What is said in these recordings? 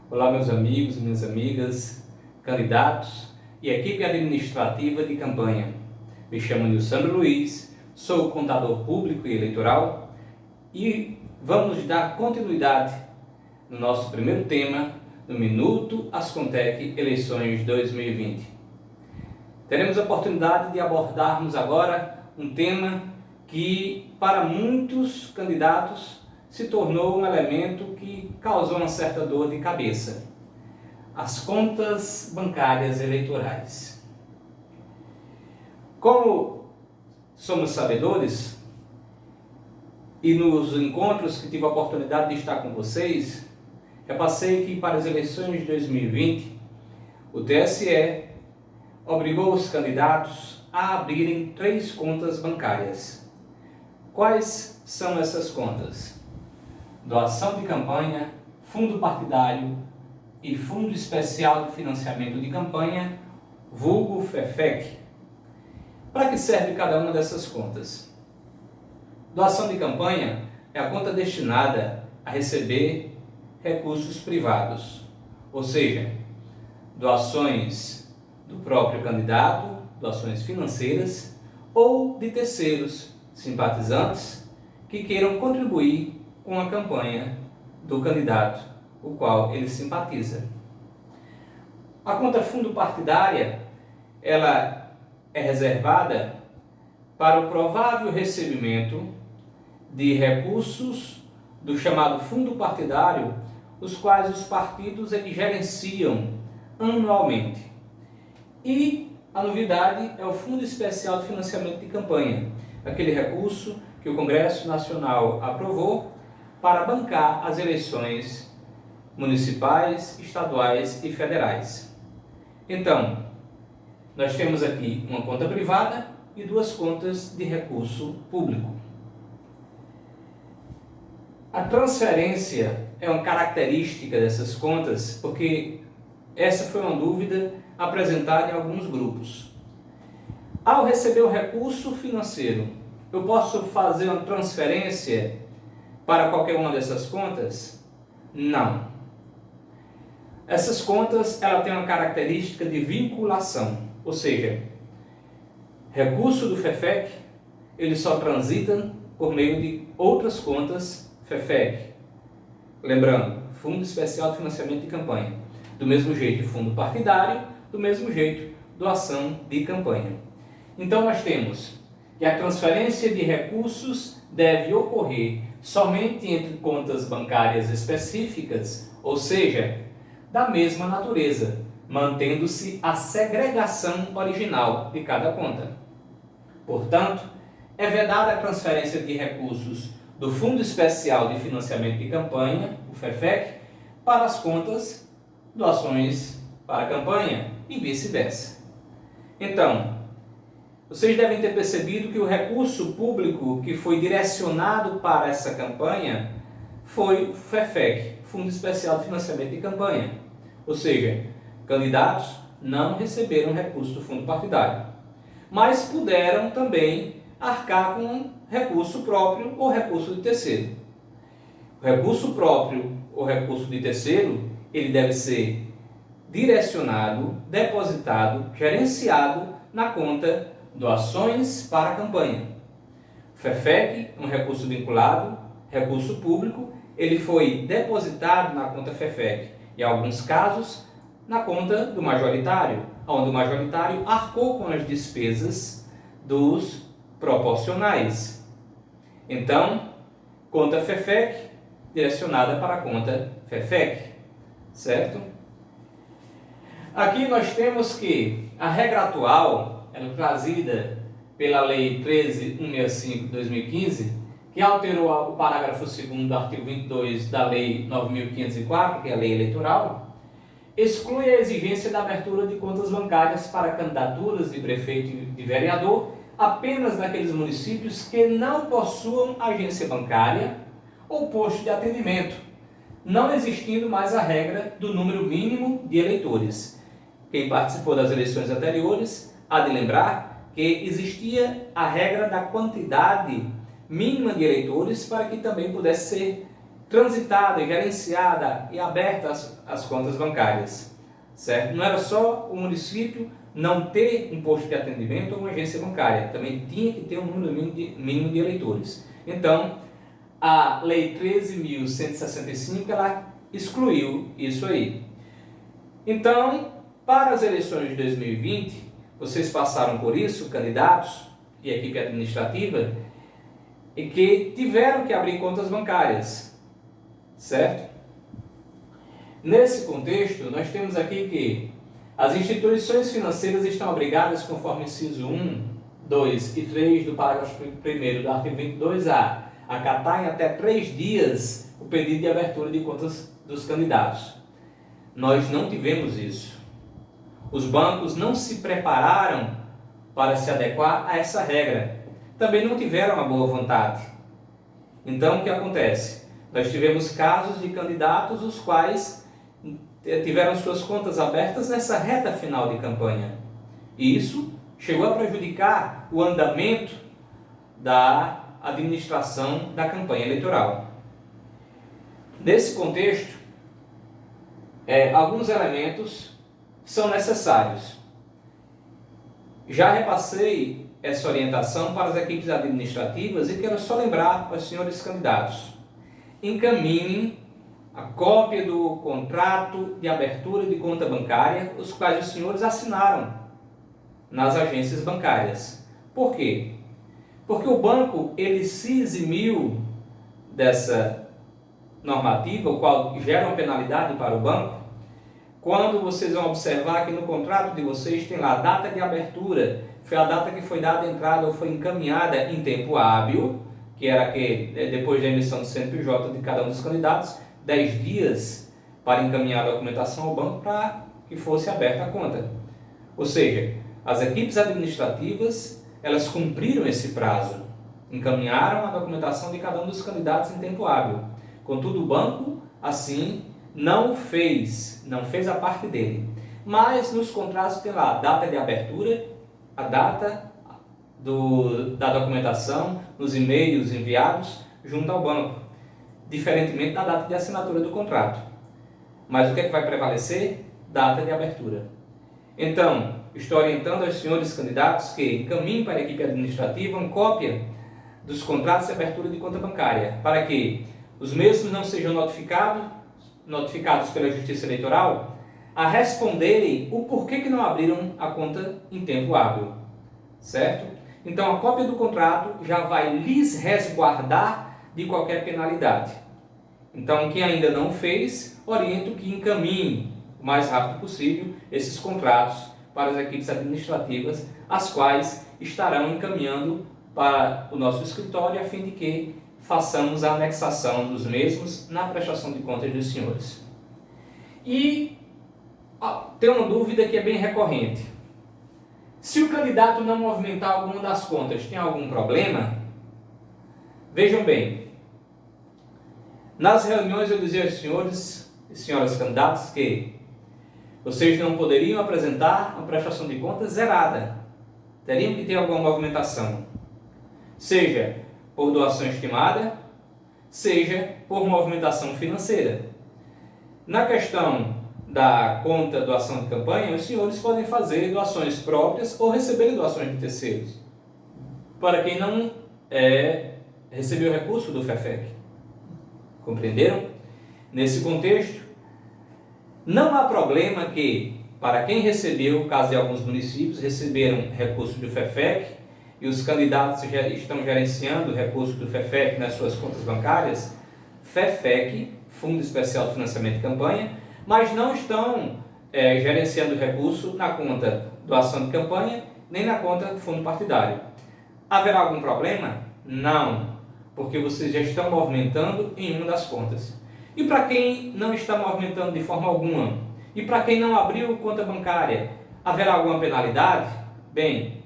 Olá, meus amigos, minhas amigas, candidatos e equipe administrativa de campanha. Me chamo Nilsandro Luiz, sou contador público e eleitoral e vamos dar continuidade no nosso primeiro tema, no Minuto Ascontec Eleições 2020. Teremos a oportunidade de abordarmos agora um tema que, para muitos candidatos, se tornou um elemento que causou uma certa dor de cabeça: as contas bancárias eleitorais. Como somos sabedores, e nos encontros que tive a oportunidade de estar com vocês, repassei que para as eleições de 2020, o TSE obrigou os candidatos a abrirem 3 contas bancárias. Quais são essas contas? Doação de campanha, fundo partidário e fundo especial de financiamento de campanha, vulgo FEFEC. Para que serve cada uma dessas contas? Doação de campanha é a conta destinada a receber recursos privados, ou seja, doações do próprio candidato, doações financeiras ou de terceiros simpatizantes que queiram contribuir com a campanha do candidato, o qual ele simpatiza. A conta fundo partidária, ela é reservada para o provável recebimento de recursos do chamado fundo partidário, os quais os partidos eles gerenciam anualmente. E a novidade é o Fundo Especial de Financiamento de Campanha, aquele recurso que o Congresso Nacional aprovou para bancar as eleições municipais, estaduais e federais. Então, nós temos aqui uma conta privada e 2 contas de recurso público. A transferência é uma característica dessas contas, porque essa foi uma dúvida apresentada em alguns grupos. Ao receber o recurso financeiro, eu posso fazer uma transferência para qualquer uma dessas contas? Não. Essas contas ela tem uma característica de vinculação, ou seja, recurso do FEFEC ele só transita por meio de outras contas FEFEC. Lembrando, Fundo Especial de Financiamento de Campanha. Do mesmo jeito, fundo partidário, do mesmo jeito, doação de campanha. Então nós temos que a transferência de recursos deve ocorrer somente entre contas bancárias específicas, ou seja, da mesma natureza, mantendo-se a segregação original de cada conta. Portanto, é vedada a transferência de recursos do Fundo Especial de Financiamento de Campanha, o FEFEC, para as contas doações para a campanha e vice-versa. Então, vocês devem ter percebido que o recurso público que foi direcionado para essa campanha foi o FEFEC, Fundo Especial de Financiamento de Campanha. Ou seja, candidatos não receberam recurso do fundo partidário, mas puderam também arcar com recurso próprio ou recurso de terceiro. O recurso próprio ou recurso de terceiro, ele deve ser direcionado, depositado, gerenciado na conta doações para a campanha. O FEFEC, um recurso vinculado, recurso público, ele foi depositado na conta FEFEC, em alguns casos na conta do majoritário, onde o majoritário arcou com as despesas dos proporcionais. Então, conta FEFEC direcionada para a conta FEFEC, certo? Aqui nós temos que a regra atual, ela é trazida pela Lei 13.165 de 2015, que alterou o parágrafo 2º do artigo 22 da Lei 9.504, que é a Lei Eleitoral, exclui a exigência da abertura de contas bancárias para candidaturas de prefeito e de vereador apenas naqueles municípios que não possuam agência bancária ou posto de atendimento, não existindo mais a regra do número mínimo de eleitores. Quem participou das eleições anteriores há de lembrar que existia a regra da quantidade mínima de eleitores para que também pudesse ser transitada, gerenciada e aberta as contas bancárias, certo? Não era só o município não ter um posto de atendimento ou uma agência bancária, também tinha que ter um número mínimo de eleitores. Então, a Lei 13.165, ela excluiu isso aí. Então, para as eleições de 2020, vocês passaram por isso, candidatos e equipe administrativa, e que tiveram que abrir contas bancárias, certo? Nesse contexto, nós temos aqui que as instituições financeiras estão obrigadas, conforme inciso 1, 2 e 3 do parágrafo 1º do artigo 22A, acatar em até 3 dias o pedido de abertura de contas dos candidatos. Nós não tivemos isso. Os bancos não se prepararam para se adequar a essa regra. Também não tiveram a boa vontade. Então, o que acontece? Nós tivemos casos de candidatos os quais tiveram suas contas abertas nessa reta final de campanha. E isso chegou a prejudicar o andamento da administração da campanha eleitoral. Nesse contexto, alguns elementos são necessários. Já repassei essa orientação para as equipes administrativas e quero só lembrar aos senhores candidatos: encaminhem a cópia do contrato de abertura de conta bancária, os quais os senhores assinaram nas agências bancárias. Por quê? Porque o banco ele se eximiu dessa normativa, o qual gera uma penalidade para o banco, quando vocês vão observar que no contrato de vocês tem lá a data de abertura, foi a data que foi dada a entrada ou foi encaminhada em tempo hábil, que era que depois da emissão do CNPJ de cada um dos candidatos, 10 dias para encaminhar a documentação ao banco para que fosse aberta a conta. Ou seja, as equipes administrativas, elas cumpriram esse prazo, encaminharam a documentação de cada um dos candidatos em tempo hábil. Contudo, o banco, assim, não fez a parte dele. Mas nos contratos tem lá a data de abertura, a data da documentação, nos e-mails enviados junto ao banco, diferentemente da data de assinatura do contrato. Mas o que é que vai prevalecer? Data de abertura. Então, estou orientando aos senhores candidatos que encaminhem para a equipe administrativa uma cópia dos contratos de abertura de conta bancária, para que os mesmos não sejam notificados pela Justiça Eleitoral a responderem o porquê que não abriram a conta em tempo hábil, certo? Então, a cópia do contrato já vai lhes resguardar de qualquer penalidade. Então, quem ainda não fez, oriento que encaminhe o mais rápido possível esses contratos para as equipes administrativas, as quais estarão encaminhando para o nosso escritório a fim de que façamos a anexação dos mesmos na prestação de contas dos senhores. E tem uma dúvida que é bem recorrente. Se o candidato não movimentar alguma das contas, tem algum problema? Vejam bem, nas reuniões eu dizia aos senhores e senhoras candidatos que vocês não poderiam apresentar uma prestação de contas zerada. Teriam que ter alguma movimentação, seja por doação estimada, seja por movimentação financeira. Na questão da conta doação de campanha, os senhores podem fazer doações próprias ou receber doações de terceiros, para quem não recebeu recurso do FEFEC. Compreenderam? Nesse contexto, não há problema que, para quem recebeu, no caso de alguns municípios, receberam recurso do FEFEC e os candidatos já estão gerenciando o recurso do FEFEC nas suas contas bancárias, FEFEC, Fundo Especial de Financiamento de Campanha, mas não estão gerenciando o recurso na conta doação de campanha, nem na conta fundo partidário. Haverá algum problema? Não, porque vocês já estão movimentando em uma das contas. E para quem não está movimentando de forma alguma, e para quem não abriu conta bancária, haverá alguma penalidade? Bem,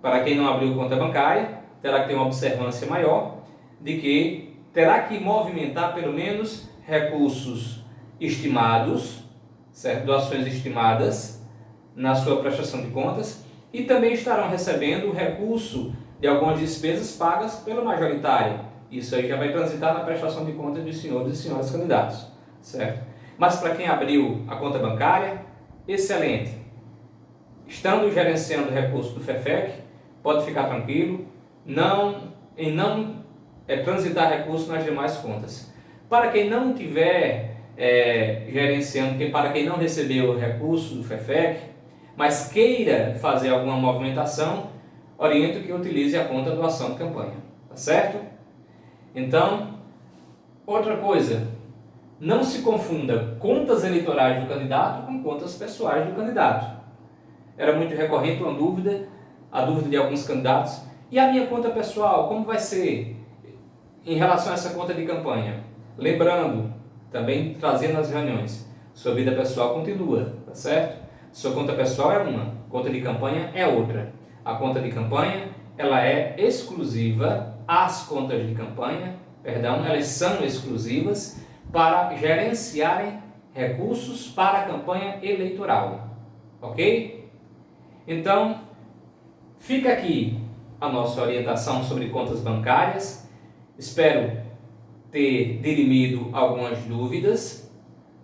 para quem não abriu conta bancária, terá que ter uma observância maior de que terá que movimentar pelo menos recursos estimados, certo? Doações estimadas na sua prestação de contas, e também estarão recebendo o recurso de algumas despesas pagas pelo majoritário, Isso aí já vai transitar na prestação de contas dos senhores e senhoras candidatos, certo? Mas para quem abriu a conta bancária, excelente. Estando gerenciando o recurso do FEFEC, pode ficar tranquilo em não transitar recurso nas demais contas. Para quem não tiver gerenciando, para quem não recebeu o recurso do FEFEC, mas queira fazer alguma movimentação, oriento que utilize a conta doação de campanha, tá certo? Então, outra coisa, não se confunda contas eleitorais do candidato com contas pessoais do candidato. Era muito recorrente a dúvida de alguns candidatos. E a minha conta pessoal, como vai ser em relação a essa conta de campanha? Lembrando, também trazendo nas reuniões, sua vida pessoal continua, tá certo? Sua conta pessoal é uma, conta de campanha é outra. A conta de campanha, ela é exclusiva, as contas de campanha, elas são exclusivas para gerenciarem recursos para a campanha eleitoral, ok? Então, fica aqui a nossa orientação sobre contas bancárias. Espero ter dirimido algumas dúvidas,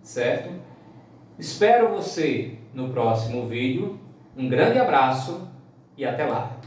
certo? Espero você no próximo vídeo. Um grande abraço e até lá!